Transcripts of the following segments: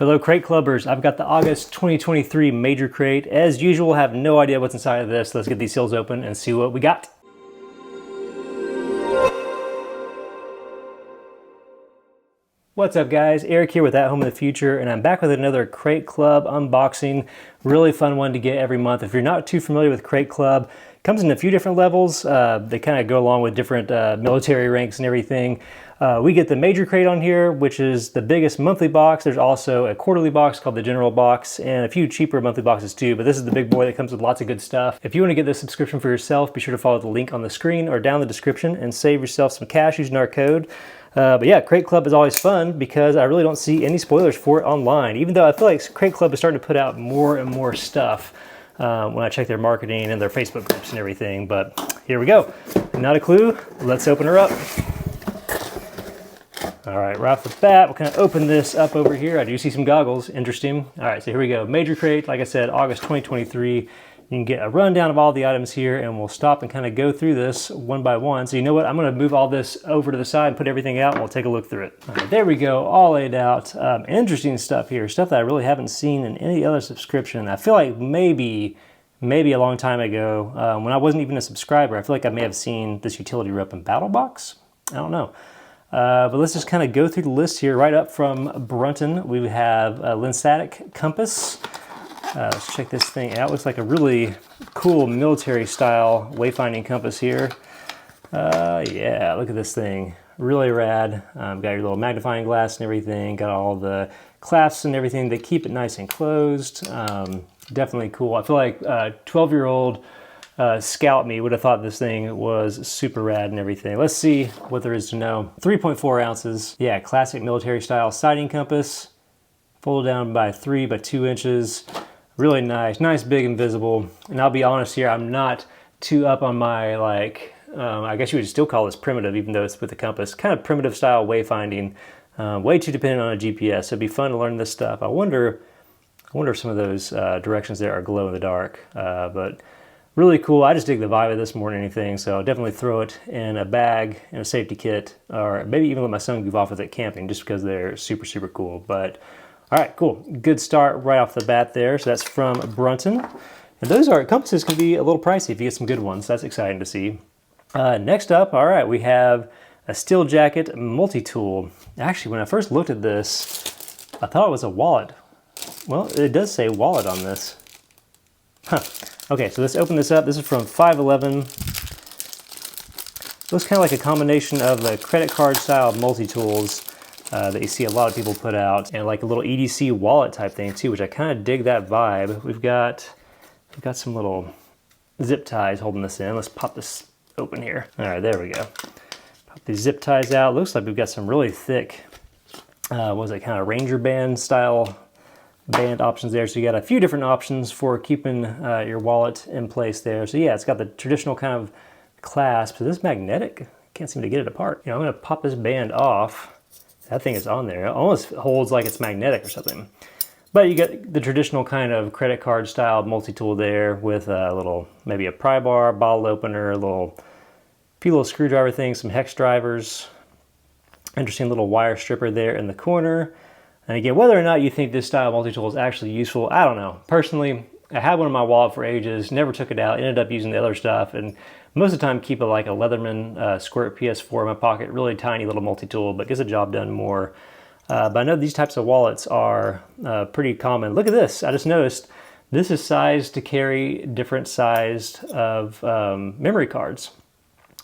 Fellow crate clubbers, I've got the August 2023 major crate. As usual, have no idea what's inside of this. Let's get these seals open and see what we got. What's up guys, Eric here with At Home in the Future, and I'm back with another Crate Club unboxing. Really fun one to get every month. If you're not too familiar with Crate Club, it comes in a few different levels. They kind of go along with different military ranks and everything. We get the major crate on here, which is the biggest monthly box. There's also a quarterly box called the general box and a few cheaper monthly boxes too, but this is the big boy that comes with lots of good stuff. If you want to get this subscription for yourself, be sure to follow the link on the screen or down in the description and save yourself some cash using our code. But yeah, Crate Club is always fun because I really don't see any spoilers for it online, even though I feel like Crate Club is starting to put out more and more stuff when I check their marketing and their Facebook groups and everything. But here we go. Not a clue. Let's open her up. All right, right off the bat, we'll kind of open this up over here. I do see some goggles. Interesting. All right, so here we go. Major crate, like I said, August 2023. You can get a rundown of all the items here, and we'll stop and kind of go through this one by one. So you know what? I'm going to move all this over to the side and put everything out, and we'll take a look through it. All right, there we go, all laid out. Interesting stuff here, stuff that I really haven't seen in any other subscription. I feel like maybe a long time ago, when I wasn't even a subscriber, I feel like I may have seen this utility rep in Battle Box. I don't know. But let's just kind of go through the list here. Right up from Brunton, we have a Lensatic Compass. Let's check this thing out. Looks like a really cool military style wayfinding compass here. Yeah, look at this thing. Really rad. Got your little magnifying glass and everything. Got all the clasps and everything that keep it nice and closed. Definitely cool. I feel like 12-year-old scout me would have thought this thing was super rad and everything. Let's see what there is to know. 3.4 ounces. Yeah, classic military style sighting compass. Folded down by 3 by 2 inches. Really nice, big and visible. And I'll be honest here, I'm not too up on my, like, I guess you would still call this primitive, even though it's with the compass. Kind of primitive style wayfinding. Way too dependent on a GPS. So it'd be fun to learn this stuff. I wonder if some of those directions there are glow in the dark. But really cool. I just dig the vibe of this more than anything. So I'll definitely throw it in a bag, in a safety kit, or maybe even let my son goof off with it camping, just because they're super, super cool. But all right, cool. Good start right off the bat there. So that's from Brunton. And those compasses can be a little pricey if you get some good ones. That's exciting to see. Next up, all right, we have a Steel Jacket MultiTool. Actually, when I first looked at this, I thought it was a wallet. Well, it does say wallet on this. Huh. Okay, so let's open this up. This is from 511. Looks kind of like a combination of the credit card style multi-tools that you see a lot of people put out, and like a little EDC wallet type thing too, which I kind of dig that vibe. We've got some little zip ties holding this in. Let's pop this open here. All right, there we go. Pop these zip ties out. Looks like we've got some really thick, what was it, kind of Ranger band style band options there. So you got a few different options for keeping your wallet in place there. So yeah, it's got the traditional kind of clasp. So this is magnetic. Can't seem to get it apart. You know, I'm gonna pop this band off. That thing is on there. It almost holds like it's magnetic or something. But you get the traditional kind of credit card style multi-tool there with a little, maybe a pry bar, bottle opener, a few little screwdriver things, some hex drivers. Interesting little wire stripper there in the corner. And again, whether or not you think this style multi-tool is actually useful, I don't know. Personally, I had one in my wallet for ages, never took it out, ended up using the other stuff, and most of the time keep like a Leatherman Squirt PS4 in my pocket, really tiny little multi-tool, but gets the job done more. But I know these types of wallets are pretty common. Look at this, I just noticed this is sized to carry different sized of memory cards,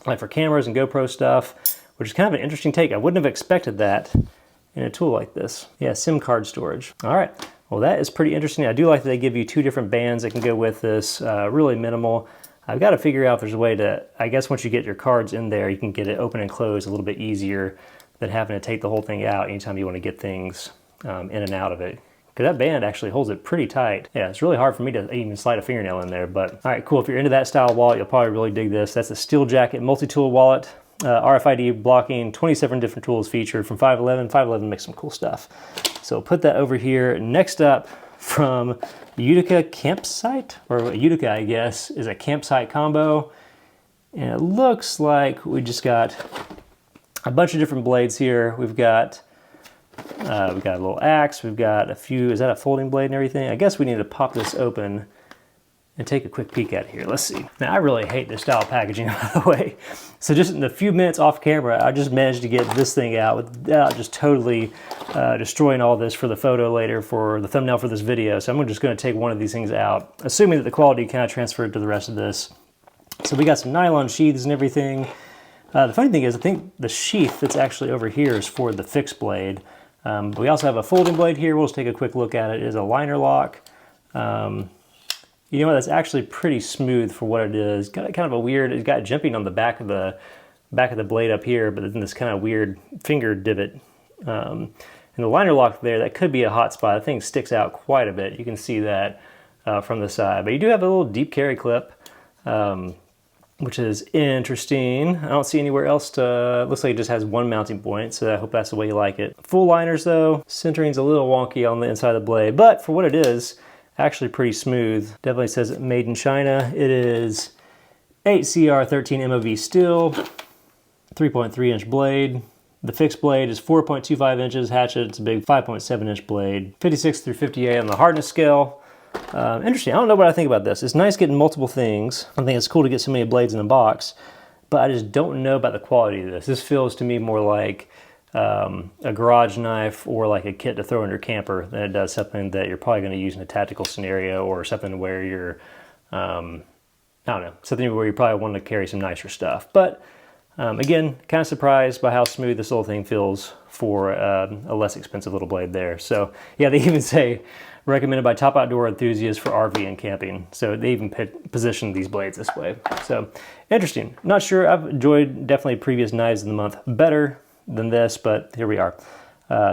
like for cameras and GoPro stuff, which is kind of an interesting take. I wouldn't have expected that in a tool like this. Yeah, SIM card storage. All right, well that is pretty interesting. I do like that they give you 2 different bands that can go with this, really minimal. I've got to figure out if there's a way to, I guess once you get your cards in there, you can get it open and closed a little bit easier than having to take the whole thing out anytime you want to get things in and out of it. Because that band actually holds it pretty tight. Yeah, it's really hard for me to even slide a fingernail in there, but all right, cool. If you're into that style wallet, you'll probably really dig this. That's a Steel Jacket multi-tool wallet. RFID blocking, 27 different tools featured from 511. 511 makes some cool stuff. So put that over here. Next up from UDA Campsite, or UDA, I guess, is a Campsite Combo. And it looks like we just got a bunch of different blades here. We've got We've got a little axe. We've got a few, is that a folding blade and everything? I guess we need to pop this open and take a quick peek at it here. Let's see. Now, I really hate this style of packaging, by the way. So just in a few minutes off camera, I just managed to get this thing out without just totally destroying all this for the photo later, for the thumbnail for this video. So I'm just gonna take one of these things out, assuming that the quality kind of transferred to the rest of this. So we got some nylon sheaths and everything. The funny thing is, I think the sheath that's actually over here is for the fixed blade. But we also have a folding blade here. We'll just take a quick look at it. It is a liner lock. You know what, that's actually pretty smooth for what it is. Got kind of a weird, it's got jimping on the back of the blade up here, but then this kind of weird finger divot. And the liner lock there, that could be a hot spot. The thing sticks out quite a bit. You can see that from the side. But you do have a little deep carry clip, which is interesting. I don't see anywhere else to, looks like it just has one mounting point, so I hope that's the way you like it. Full liners though, centering's a little wonky on the inside of the blade, but for what it is, actually pretty smooth. Definitely says made in China. It is 8CR13 MOV steel, 3.3 inch blade. The fixed blade is 4.25 inches. Hatchet, it's a big 5.7 inch blade. 56 through 58 on the hardness scale. Interesting, I don't know what I think about this. It's nice getting multiple things. I think it's cool to get so many blades in a box, but I just don't know about the quality of this. This feels to me more like a garage knife or like a kit to throw in your camper than it does something that you're probably going to use in a tactical scenario, or something where you're, I don't know, something where you probably want to carry some nicer stuff. But again, kind of surprised by how smooth this little thing feels for a less expensive little blade there. So yeah, they even say recommended by top outdoor enthusiasts for RV and camping. So they even position these blades this way. So interesting. Not sure. I've enjoyed definitely previous knives in the month better than this, but here we are.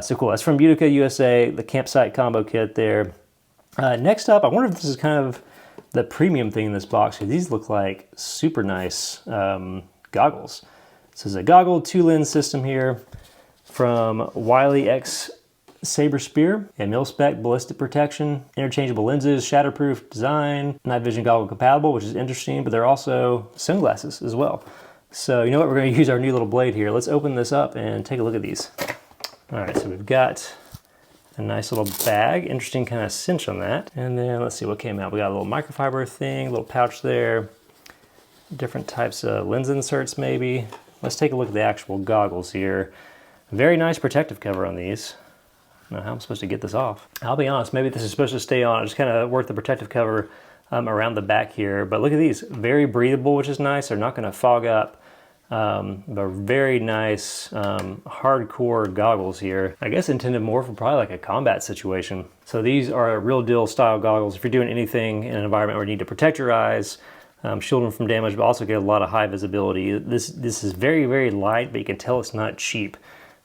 So cool. That's from UDA USA, the Campsite Combo kit there. Next up, I wonder if this is kind of the premium thing in this box. These look like super nice goggles. This is a goggle 2-lens system here from Wyx Saber Spear, and mil-spec ballistic protection, interchangeable lenses, shatterproof design, night vision goggle compatible, which is interesting, but they're also sunglasses as well. So you know what, we're going to use our new little blade here. Let's open this up and take a look at these. All right, so we've got a nice little bag, interesting kind of cinch on that. And then let's see what came out. We got a little microfiber thing, a little pouch there, different types of lens inserts maybe. Let's take a look at the actual goggles here. Very nice protective cover on these. I don't know how I'm supposed to get this off. I'll be honest, maybe this is supposed to stay on. I just kind of work the protective cover around the back here. But look at these, very breathable, which is nice. They're not going to fog up. They're very nice, hardcore goggles here. I guess intended more for probably like a combat situation. So these are real deal style goggles. If you're doing anything in an environment where you need to protect your eyes, shield them from damage, but also get a lot of high visibility. This is very, very light, but you can tell it's not cheap.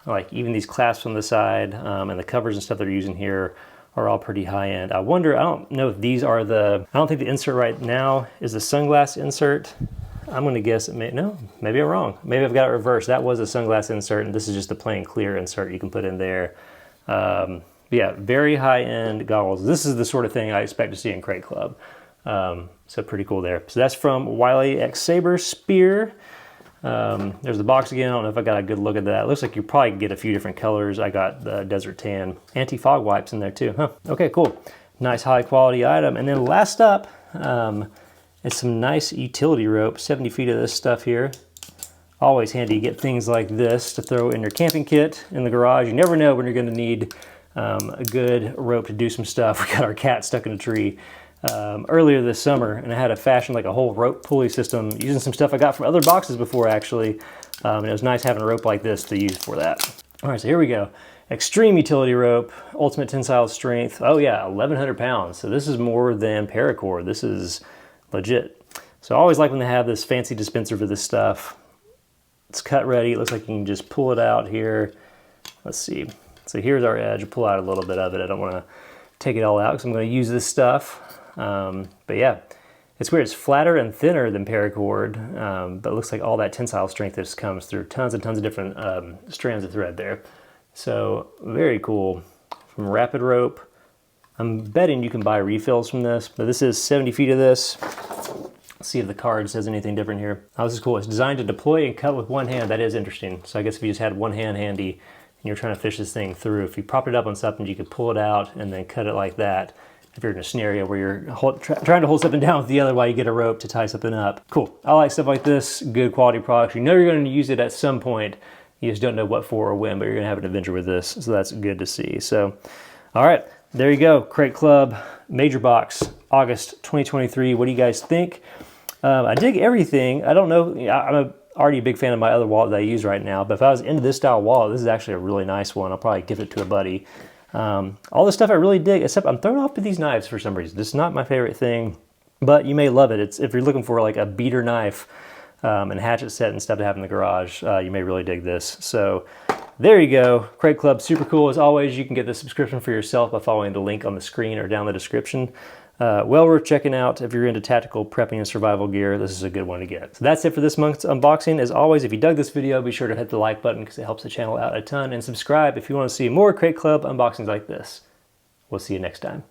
Like even these clasps on the side and the covers and stuff they're using here are all pretty high end. I wonder, I don't know if these are I don't think the insert right now is the sunglass insert. I'm gonna guess it no, maybe I'm wrong. Maybe I've got it reversed. That was a sunglass insert and this is just a plain clear insert you can put in there. Yeah, very high end goggles. This is the sort of thing I expect to see in Crate Club. So pretty cool there. So that's from Wyx Saber Spear. There's the box again. I don't know if I got a good look at that. It looks like you probably get a few different colors. I got the desert tan. Anti-fog wipes in there too, huh? Okay, cool. Nice high quality item. And then last up is some nice utility rope. 70 feet of this stuff here. Always handy to get things like this to throw in your camping kit in the garage. You never know when you're gonna need a good rope to do some stuff. We got our cat stuck in a tree earlier this summer, and I had to fashion like a whole rope pulley system using some stuff I got from other boxes before actually, and it was nice having a rope like this to use for that. All right, so here we go. Extreme utility rope, ultimate tensile strength. Oh yeah, 1,100 pounds. So this is more than paracord. This is legit. So I always like when they have this fancy dispenser for this stuff. It's cut ready. It looks like you can just pull it out here. Let's see. So here's our edge. I'll pull out a little bit of it. I don't want to take it all out because I'm going to use this stuff. But yeah, it's weird. It's flatter and thinner than paracord, but it looks like all that tensile strength just comes through tons and tons of different strands of thread there. So very cool. From Rapid Rope. I'm betting you can buy refills from this, but this is 70 feet of this. Let's see if the card says anything different here. Oh, this is cool. It's designed to deploy and cut with one hand. That is interesting. So I guess if you just had one hand handy, and you're trying to fish this thing through, if you propped it up on something, you could pull it out and then cut it like that. If you're in a scenario where you're trying to hold something down with the other while you get a rope to tie something up. Cool. I like stuff like this. Good quality products. You know you're going to use it at some point. You just don't know what for or when, but you're going to have an adventure with this. So that's good to see. So, all right, there you go. Crate Club Major Box, August 2023. What do you guys think? I dig everything. I don't know. I'm already a big fan of my other wallet that I use right now, but if I was into this style wallet, this is actually a really nice one. I'll probably give it to a buddy. All this stuff I really dig, except I'm thrown off with these knives for some reason. This is not my favorite thing, but you may love it. If you're looking for like a beater knife and hatchet set and stuff to have in the garage, you may really dig this. So there you go. Crate Club, super cool. As always, you can get the subscription for yourself by following the link on the screen or down in the description. Well worth checking out if you're into tactical prepping and survival gear. This is a good one to get. So that's it for this month's unboxing. As always, if you dug this video, be sure to hit the like button because it helps the channel out a ton, and subscribe if you want to see more Crate Club unboxings like this. We'll see you next time.